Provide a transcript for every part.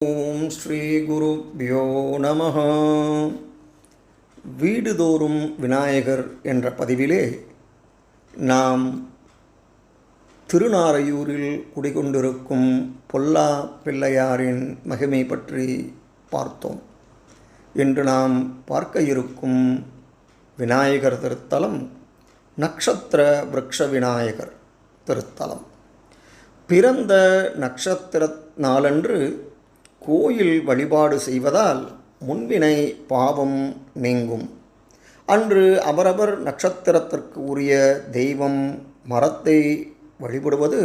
ஓம் ஸ்ரீ குருப்யோ நமஹ. வீடுதோறும் விநாயகர் என்ற பதிவிலே நாம் திருநாரையூரில் குடிகொண்டிருக்கும் பொல்லா பிள்ளையாரின் மகிமை பற்றி பார்த்தோம். இன்று நாம் பார்க்க இருக்கும் விநாயகர் திருத்தலம் நக்ஷத்திர விருக்ஷ விநாயகர் திருத்தலம். பிறந்த நட்சத்திர நாளன்று கோயில் வழிபாடு செய்வதால் முன்வினை பாவம் நீங்கும். அன்று அவரவர் நட்சத்திரத்திற்கு உரிய தெய்வம் மரத்தை வழிபடுவது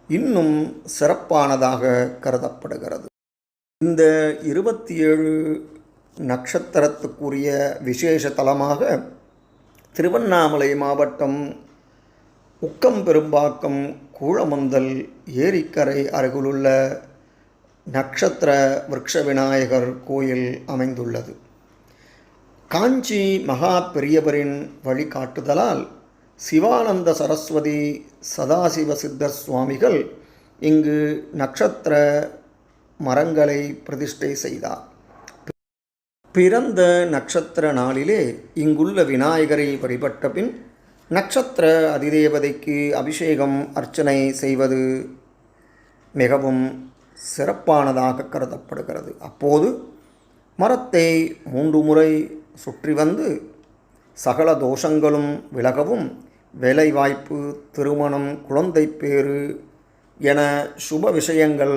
இன்னும் சிறப்பானதாக கருதப்படுகிறது. இந்த 27 நட்சத்திரத்துக்குரிய விசேஷ தலமாக திருவண்ணாமலை மாவட்டம் உக்கம்பெரும்பாக்கம் கூழமந்தல் ஏரிக்கரை அருகிலுள்ள நக்ஷத்திர விருக்ஷ விநாயகர் கோயில் அமைந்துள்ளது. காஞ்சி மகா பெரியவரின் வழிகாட்டுதலால் சிவானந்த சரஸ்வதி சதாசிவ சித்தர் சுவாமிகள் இங்கு நட்சத்திர மரங்களை பிரதிஷ்டை செய்தார். பிறந்த நட்சத்திர நாளிலே இங்குள்ள விநாயகரை வழிபட்ட பின் நட்சத்திர அதிதேவதைக்கு அபிஷேகம் அர்ச்சனை செய்வது மிகவும் சிறப்பானதாக கருதப்படுகிறது. அப்போது மரத்தை 3 முறை சுற்றி வந்து சகல தோஷங்களும் விலகவும் வேலைவாய்ப்பு, திருமணம், குழந்தை பேறு என சுப விஷயங்கள்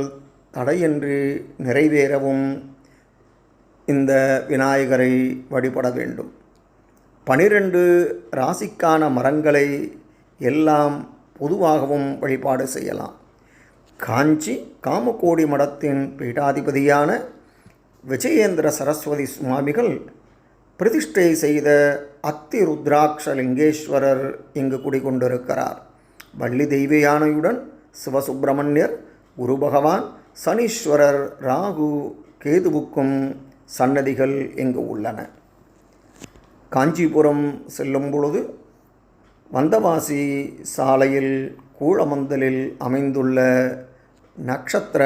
தடையின்றி நிறைவேறவும் இந்த விநாயகரை வழிபட வேண்டும். 12 ராசிக்கான மரங்களை எல்லாம் பொதுவாகவும் வழிபாடு செய்யலாம். காஞ்சி காமகோடி மடத்தின் பீடாதிபதியான விஜயேந்திர சரஸ்வதி சுவாமிகள் பிரதிஷ்டை செய்த அத்தி ருத்ராட்ச லிங்கேஸ்வரர் இங்கு குடிகொண்டிருக்கிறார். வள்ளி தெய்வ யானையுடன் சிவசுப்பிரமணியர், குரு பகவான், சனீஸ்வரர், ராகு, கேதுவுக்கும் சன்னதிகள் இங்கு உள்ளன. காஞ்சிபுரம் செல்லும் பொழுது வந்தவாசி சாலையில் கூழமந்தலில் அமைந்துள்ள நக்ஷத்திர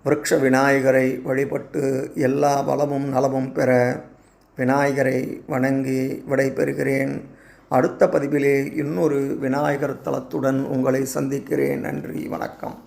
விருக்ஷ விநாயகரை வழிபட்டு எல்லா வளமும் நலமும் பெற விநாயகரை வணங்கி விடைபெறுகிறேன். அடுத்த பதிவிலே இன்னொரு விநாயகர் தலத்துடன் உங்களை சந்திக்கிறேன். நன்றி, வணக்கம்.